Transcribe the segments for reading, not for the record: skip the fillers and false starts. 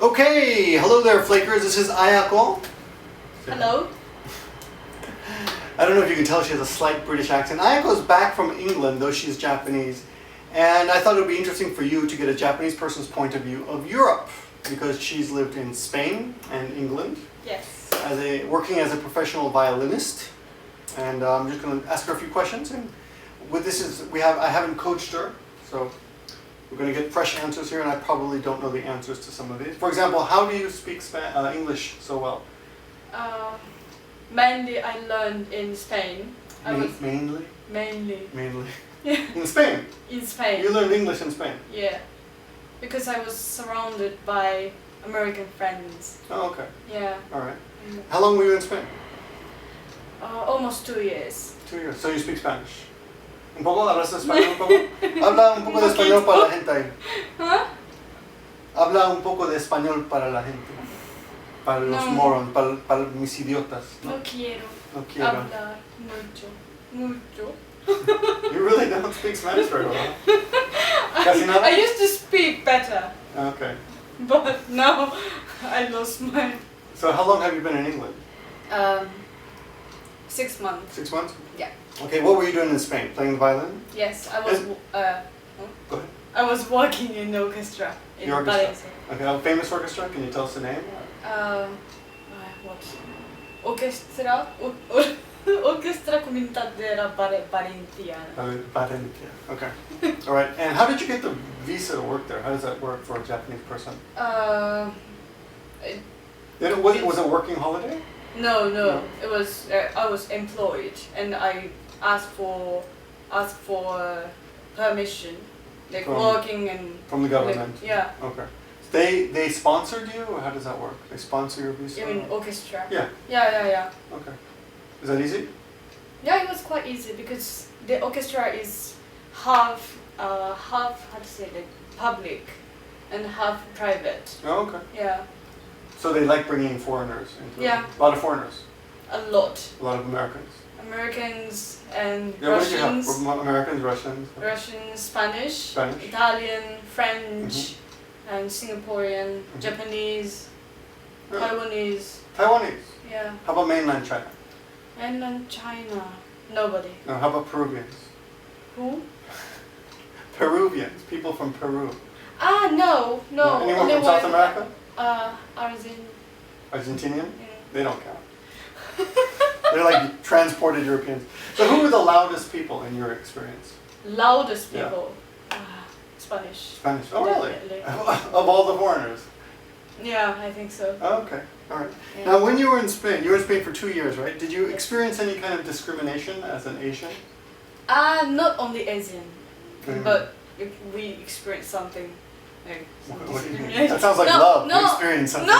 Okay, hello there, Flakers. This is Ayako. Hello. I don't know if you can tell she has a slight British accent. Ayako's back from England, though she's Japanese. And I thought it would be interesting for you to get a Japanese person's point of view of Europe, because she's lived in Spain and England. Yes. Working as a professional violinist. And I'm just going to ask her a few questions. And with this I haven't coached her, so we're going to get fresh answers here, and I probably don't know the answers to some of these. For example, how do you speak English so well? Mainly I learned in Spain. Mainly? Mainly. Mainly. Yeah. In Spain? In Spain. You learned English in Spain? Yeah. Because I was surrounded by American friends. Oh, okay. Yeah. Alright. How long were you in Spain? Almost 2 years. 2 years. So you speak Spanish? ¿Un poco? ¿Hablas español un poco? Habla un poco de español para la gente ahí. ¿Ah? Habla un poco de español para la gente. Para los morons, para mis idiotas. No quiero. No quiero. Hablar mucho. You really don't speak Spanish very well. Casi nada? I used to speak better. Okay. But now I lost my... So how long have you been in England? 6 months. 6 months? Yeah. Okay, what were you doing in Spain? Playing the violin? Yes, I was. Go ahead. I was working in the orchestra in The orchestra. Valencia. Okay, a famous orchestra. Can you tell us the name? What? Orchestra? Orchestra Comunità della Valentiana. Valencia. Okay. All right. And how did you get the visa to work there? How does that work for a Japanese person? Was it a working holiday? No. It was. I was employed, and I asked for permission, like working and from the government. Like, yeah. Okay. They sponsored you, or how does that work? They sponsor your visa? You mean orchestra? Yeah. Yeah. Okay. Is that easy? Yeah, it was quite easy because the orchestra is half how to say, like public and half private. Oh, okay. Yeah. So they like bringing foreigners into Yeah. A lot of foreigners. A lot. A lot of Americans. Americans and Yeah, Russians. What did you have? Americans, Russians? Russian, Spanish, Spanish. Italian, French, and Singaporean, Japanese, Taiwanese. Taiwanese. Yeah. How about mainland China? Mainland China. Nobody. No, how about Peruvians? Who? Peruvians, people from Peru. No. Anyone only from South one, America? Argentinian? Yeah. They don't count. They're like transported Europeans. So who were the loudest people in your experience? Loudest people? Spanish. Spanish. Oh, really? Definitely. Of all the foreigners? Yeah, I think so. Oh, okay. All right. Yeah. Now, when you were in Spain for 2 years, right? Did you experience any kind of discrimination as an Asian? Not only Asian, but we experienced something. Like What do you mean? That sounds like love. You experienced something.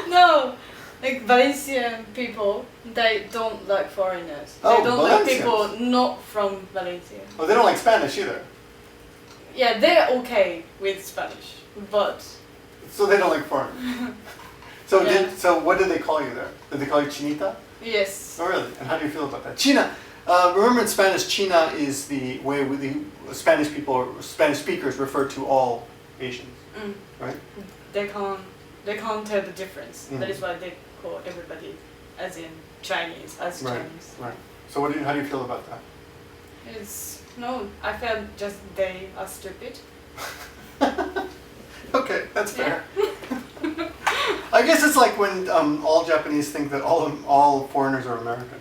No. Like Valencian people, they don't like foreigners. Oh, they don't like Valencians. people not from Valencia. Oh, they don't like Spanish either. Yeah, they're okay with Spanish, but... So they don't like foreigners. So Yeah. so what did they call you there? Did they call you Chinita? Yes. Oh, really? And how do you feel about that? China. Remember in Spanish, China is the way the Spanish people, or Spanish speakers, refer to all Asians, right? They can't tell the difference. That is why they call everybody as in Chinese, as Right. Chinese. Right. So how do you feel about that? I felt just they are stupid. Okay, that's fair. I guess it's like when all Japanese think that all foreigners are American.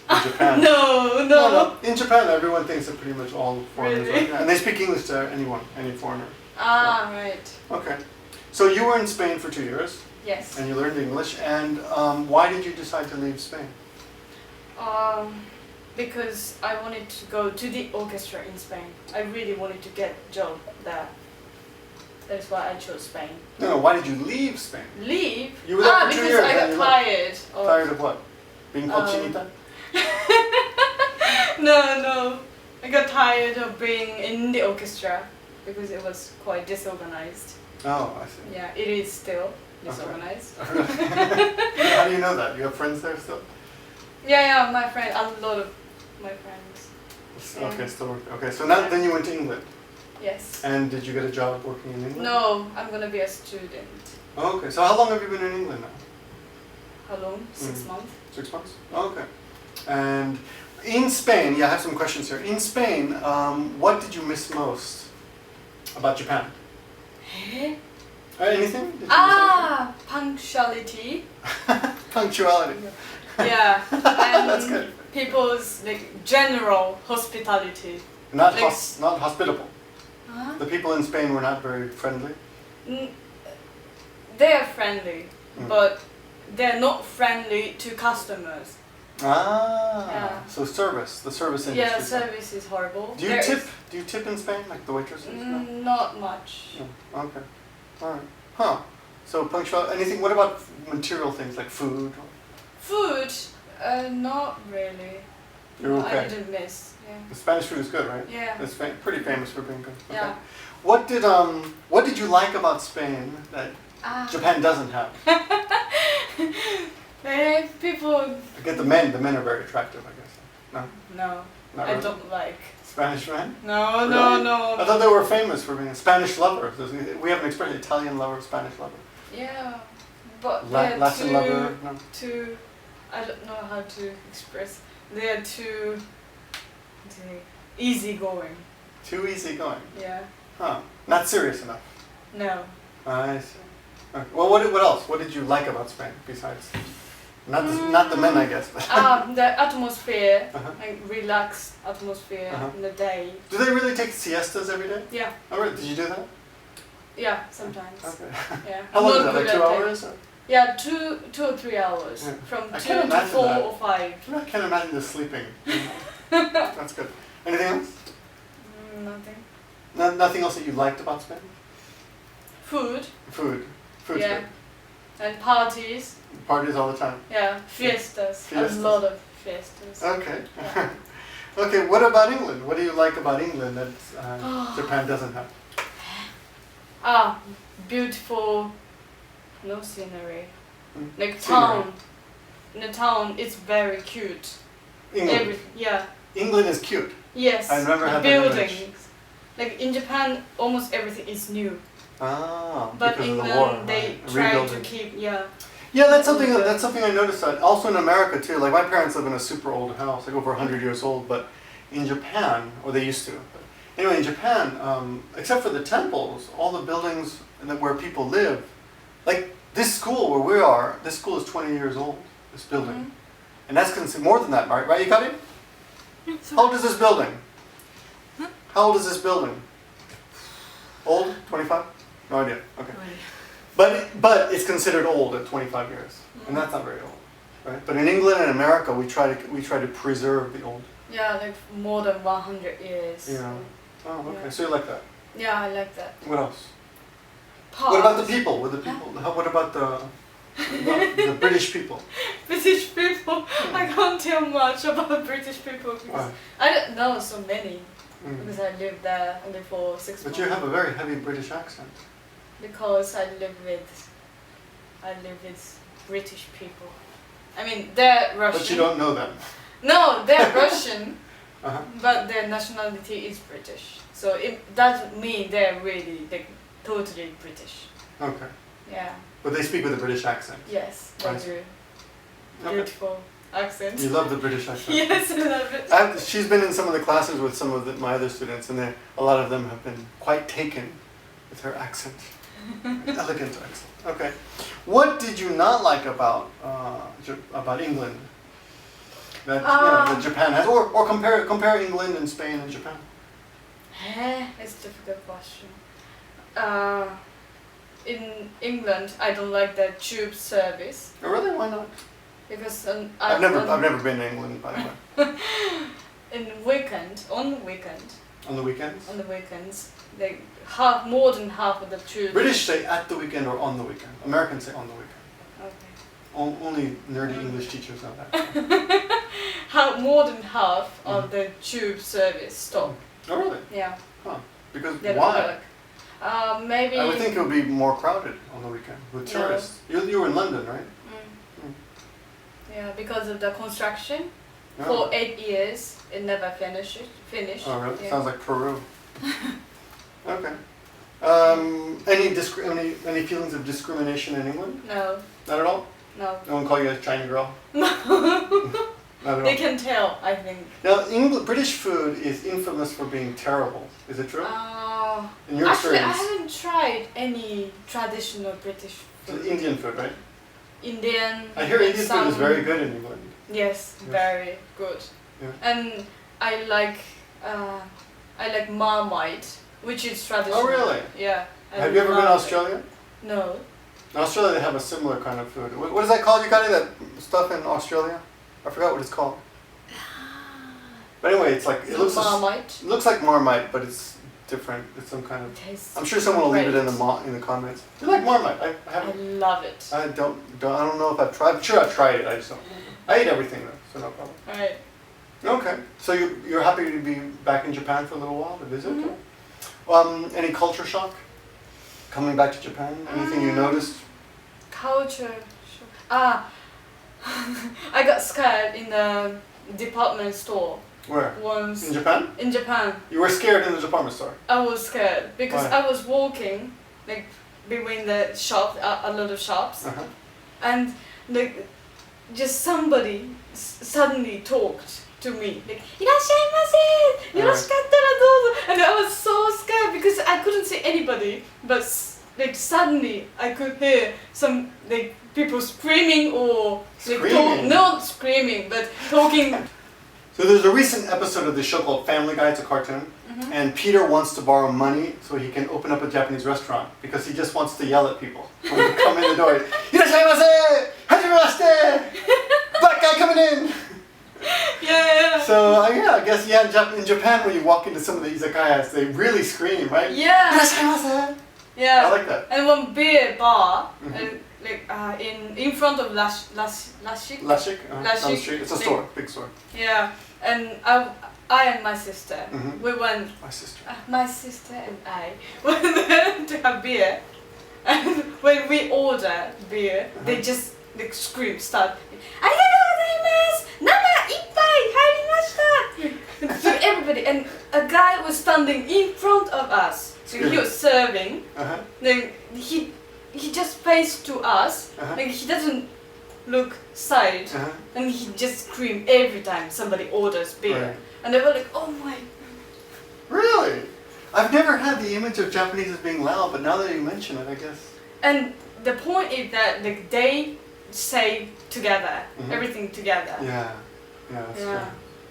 In Japan. No. In Japan, everyone thinks that pretty much all foreigners Really? are, and they speak English to any foreigner. Right. Okay. So you were in Spain for 2 years, Yes. and you learned English. And why did you decide to leave Spain? Because I wanted to go to the orchestra in Spain. I really wanted to get a job there. That's why I chose Spain. No. Why did you leave Spain? Leave? You were there for 2 because years, I and got you left. tired. Tired of what? Being called Chinita? No. I got tired of being in the orchestra because it was quite disorganized. Oh, I see. Yeah, it is still disorganized. How do you know that? You have friends there still? Yeah, a lot of my friends. Yeah. Okay, still working. Okay, so now then you went to England. Yes. And did you get a job working in England? No, I'm gonna be a student. Oh, okay. So how long have you been in England now? How long? 6 months. 6 months? Oh, okay. And in Spain, yeah, I have some questions here. In Spain, what did you miss most about Japan? Eh? Anything? Did you miss Punctuality. anything? Punctuality. Yeah. That's And good. people's general hospitality. Not, Like not hospitable. Huh? The people in Spain were not very friendly. They're friendly, but they're not friendly to customers. Ah, so the service industry. Yeah, service is horrible. Do you tip? Do you tip in Spain, like the waitresses? No? Not much. No. Okay. All right. Huh. So punctual. Anything? What about material things like food? Food, not really. You're okay. I didn't miss. Yeah. The Spanish food is good, right? Yeah. It's pretty famous for being good. Okay. Yeah. What did you like about Spain that Japan doesn't have? People. I get the men. The men are very attractive, I guess. No. No, Not I really? don't like. Spanish men? No, Really? no. I thought they were famous for being Spanish lovers. We have an expression: Italian lover, Spanish lover. Yeah, but Latin they're lover. No. too. I don't know how to express. They're too easygoing. Too easygoing. Yeah. Huh. Not serious enough. No. I see. Okay. Well, what else? What did you like about Spain besides? Not the men, I guess. But The atmosphere, Uh-huh. like relaxed atmosphere in the day. Do they really take siestas every day? Yeah. Oh, really? Did you do that? Yeah, sometimes. Okay. Yeah. How long Not is that? Like good 2 at it. hours? Or? Yeah, 2 or 3 hours. Yeah. From I 2 can't to imagine 4 that. or 5. I can't imagine just sleeping. That's good. Anything else? Nothing. Nothing else that you liked about Spain? Food. Food. Food's Yeah. good. And parties. Parties all the time. Yeah. Fiestas. Fiestas. A lot of fiestas. Okay. Yeah. Okay. What about England? What do you like about England that Japan doesn't have? Beautiful. No scenery. Like Scenery. town. In the town, it's very cute. England. Yeah. England is cute. Yes. I never the had that image. buildings. Like in Japan, almost everything is new. Ah, But because England, of the war. they right. try to Rebuilding. keep Yeah, that's something I noticed. Also in America too. Like my parents live in a super old house, like over 100 years old. But in Japan, or they used to. But anyway, in Japan, except for the temples, all the buildings where people live, like this school where we are, this school is 20 years old. This building, and that's considered more than that, right? Right, Yukari? How old is this building? How old is this building? Old? 25? No idea. Okay. But it's considered old at 25 years, and that's not very old, right? But in England and America, we try to preserve the old. Yeah, like more than 100 years. Yeah. Oh, okay. Yeah. So you like that? Yeah, I like that. What else? Parks. What about the people? With the people? What about the British people? British people? I can't tell much about British people because I don't know so many. Because I lived there only for 6 months. But you have a very heavy British accent. Because I live with British people. I mean, they're Russian. But you don't know them. No, they're Russian, Uh-huh. but their nationality is British. So it doesn't mean they're really totally British. Okay. Yeah. But they speak with a British accent. Yes, they Right. do. Okay. Beautiful accent. You love the British accent. Yes, I love it. She's been in some of the classes with some of my other students, and a lot of them have been quite taken with her accent. Elegant accent. Okay. What did you not like about England that that Japan has, or compare England and Spain and Japan? It's a difficult question. In England, I don't like the tube service Oh, really? Why not? because I've never been to England, by the way. on the weekends, they more than half of the tube. British say at the weekend or on the weekend. Americans say on the weekend. Okay. Only nerdy English teachers know that. More than half of the tube service stop. Oh, really? Yeah. Huh. Because They don't why? work. Maybe. I would think it would be more crowded on the weekend with tourists. You were in London, right? Yeah, because of the construction. No. For 8 years, it never finished. Oh, really? Yeah. Sounds like Peru. Okay. Any feelings of discrimination in England? No, Not at all? no. No one call you a China girl? No. Not at They all. can tell, I think. Now, British food is infamous for being terrible. Is it true? In your Actually, I experience? haven't tried any traditional British So food. Indian food, right? Indian. I hear and Indian food is very good in England. Yes, very good. Yeah. And I like Marmite, which is traditional. Oh, really? Yeah. I Have you ever been to love it. Australia? No. In Australia, they have a similar kind of food. What is that called, Yukari? That stuff in Australia? I forgot what it's called. But anyway, it's like it looks. Marmite. It looks like Marmite, but it's different. It's some kind of. Tastes I'm sure someone will leave it in great. in the comments. You like Marmite? I I haven't. love it. I don't know if I've tried. I'm sure I've tried it. I just don't. I eat everything though, so no problem. Right. Okay, so you're happy to be back in Japan for a little while to visit? Mhm. Any culture shock coming back to Japan? Anything you noticed? Culture. I got scared in the department store Where? once. In Japan? In Japan, You were scared in the department store. I was scared because Why? I was walking like between the shop, a lot of shops, Uh-huh. and like just somebody suddenly talked to me like "Irashaimase, yoroshicattara douzo," and I was so scared because I couldn't see anybody, but like suddenly I could hear some like people screaming or like Screaming? not screaming but talking. So there's a recent episode of the show called Family Guy. It's a cartoon. Mhm. And Peter wants to borrow money so he can open up a Japanese restaurant because he just wants to yell at people when they come in the door. Irashaimase! Hajimemashite! Black guy coming in! Yeah. So I guess in Japan when you walk into some of the izakayas, they really scream, right? Yeah. Irashaimase! Yeah. I like that. And one beer bar, Mhm. in front of Lashik. Lashik? On the Lashik. street. It's a Like- store, big store. Yeah. And I and my sister, Mhm. we went. My sister. My sister and I went to have beer, and when we order beer, they just like scream, start. "Arigatou gozaimasu! Nama ippai harimashita!" to everybody, and a guy was standing in front of us. So he was serving. Uh-huh. Then he just faced to us. Uh-huh. Like he doesn't look side, Uh-huh. and he just scream every time somebody orders beer. Right. And they were like, "Oh my." Really? I've never had the image of Japanese as being loud, but now that you mention it, I guess. And the point is that like they say together, Mhm. everything together. Yeah. Yeah, that's Yeah. true.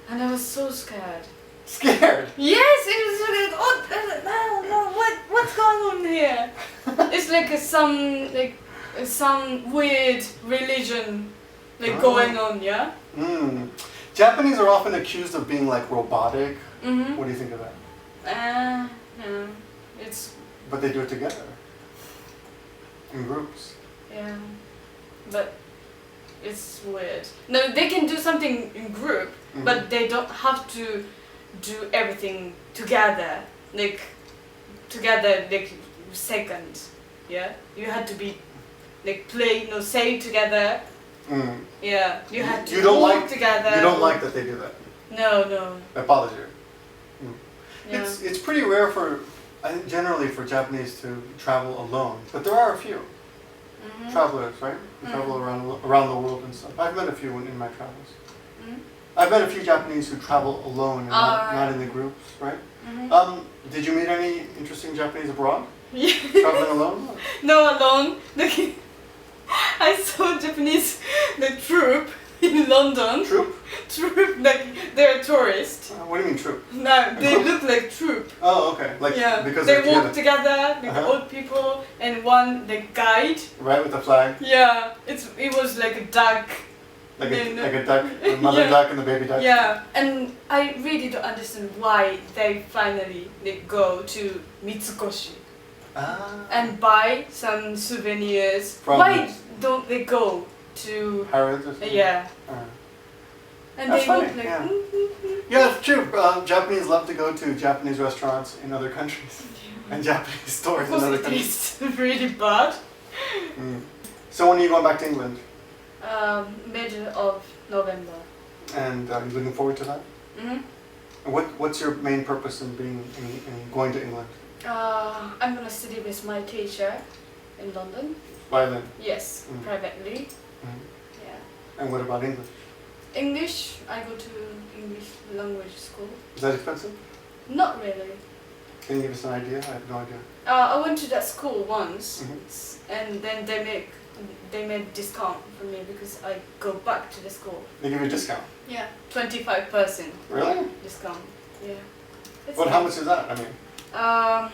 And I was so scared. Scared? Yes, it was like, oh no, what's going on here? It's like some weird religion Oh. going on, yeah. Mm. Japanese are often accused of being like robotic. Mhm. What do you think of that? Yeah, it's But they do it together. In groups. yeah, but it's weird. No, they can do something in group, Mhm. but they don't have to do everything together, like second. Yeah, you had to be like say together. Mm. Yeah, you had to You don't walk like- together. You don't like that they do that. No. That bothers you. Yeah. It's pretty rare I think generally for Japanese to travel alone, but there are a few Mhm. travelers, right? Who travel around the world and stuff. I've met a few in my travels. Mhm. I've met a few Japanese who travel alone and not in the groups, right? Mhm. Did you meet any interesting Japanese abroad? Yeah. Traveling alone? No, alone. Like, I saw Japanese troop in London. Troop? Troop, like they're tourists. What do you mean troop? No, they look like troop. Oh, okay. Like Yeah, because they they're walk together, together, like Uh-huh. old people, and one the guide. right, with the flag, Yeah, it was like a duck. like No. a duck, the mother Yeah. duck and the baby duck. Yeah, and I really don't understand why they finally go to Mitsukoshi Ah. and buy some souvenirs. From Why this. don't they go to Harrods or something? yeah? And That's they look funny, like yeah. Yeah, it's true. Japanese love to go to Japanese restaurants in other countries and Japanese stores in Of other course it countries. tastes really bad. Mm. So when are you going back to England? Middle of November. And are you looking forward to that? Hmm. And what's your main purpose in in going to England? I'm gonna study with my teacher in London. Violin. Yes, Mm. privately. Mhm. Yeah. And what about English? English, I go to English language school. Is that expensive? Not really. Can you give us an idea? I have no idea. I went to that school once, Mhm. and then they made discount for me because I go back to the school. They give you a discount. Yeah, 25% Really? discount. Yeah. It's But how nice. much is that? I mean,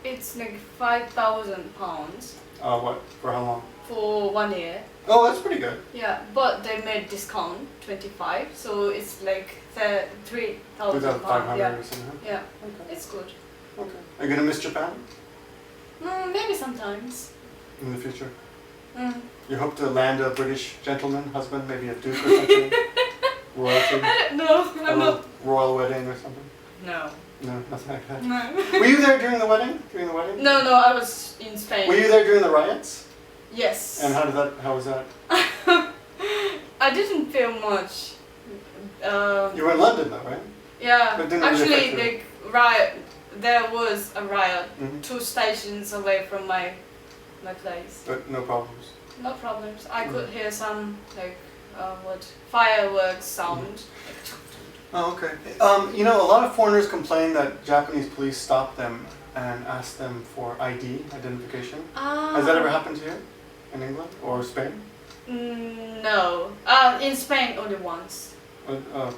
It's like £5,000 what? For how long? for 1 year. Oh, that's pretty good. Yeah, but they made discount 25, so it's like £3,000. 2,500 Yeah, or something. yeah, Okay. it's good. Okay. Are you gonna miss Japan Maybe sometimes. in the future? Mm. You hope to land a British gentleman, husband, maybe a duke or something? Royalty? I don't know. A I'm not. royal wedding or something? No. No, nothing like that. No. Were you there during the wedding? During the wedding? No, I was in Spain. Were you there during the riots? Yes. And how was that? I didn't feel much. You were in London though, right? Yeah. But didn't really Actually, affect you? like riot. There was a riot Mhm. 2 stations away from my place. But no problems. No problems. I could hear some like fireworks sound. Oh, okay. You know, a lot of foreigners complain that Japanese police stop them and ask them for ID, identification. Has that ever happened to you? In England or Spain? No. In Spain only once.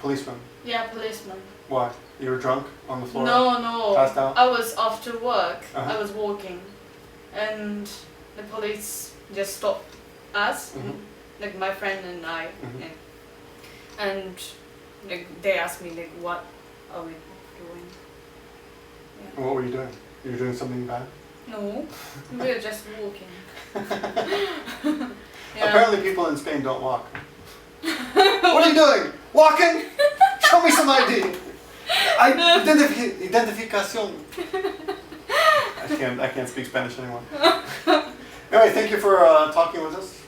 Policeman. Yeah, policeman. Why? You were drunk on the floor? No. Passed out? I was after work. Uh-huh. I was walking, and the police just stopped us, Mhm. like my friend and I, Mhm. and like they asked me like, what are we doing? Yeah. And what were you doing? You were doing something bad? No, we were just walking. Yeah. Apparently people in Spain don't walk. What are you doing? Walking? Show me some ID. Identificación. I can't speak Spanish anymore. Anyway, thank you for talking with us.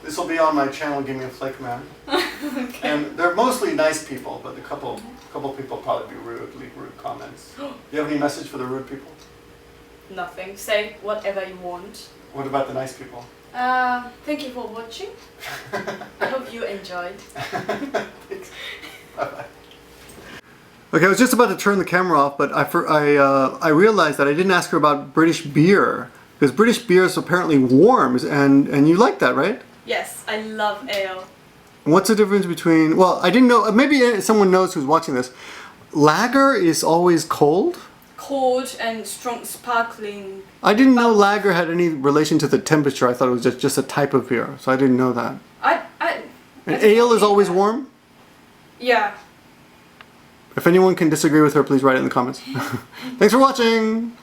This will be on my channel, Give Me a Flake Man. Okay. And they're mostly nice people, but a couple people probably be rude comments. Do you have any message for the rude people? Nothing. Say whatever you want. What about the nice people? Thank you for watching. I hope you enjoyed. Thanks. Bye-bye. Okay, I was just about to turn the camera off, but I realized that I didn't ask her about British beer. Because British beer is apparently warms, and you like that, right? Yes, I love ale. What's the difference between, well, I didn't know, maybe someone knows who's watching this. Lager is always cold? Cold and strong sparkling. I didn't know lager had any relation to the temperature. I thought it was just a type of beer, so I didn't know that. And ale is always warm? Yeah. If anyone can disagree with her, please write it in the comments. Thanks for watching!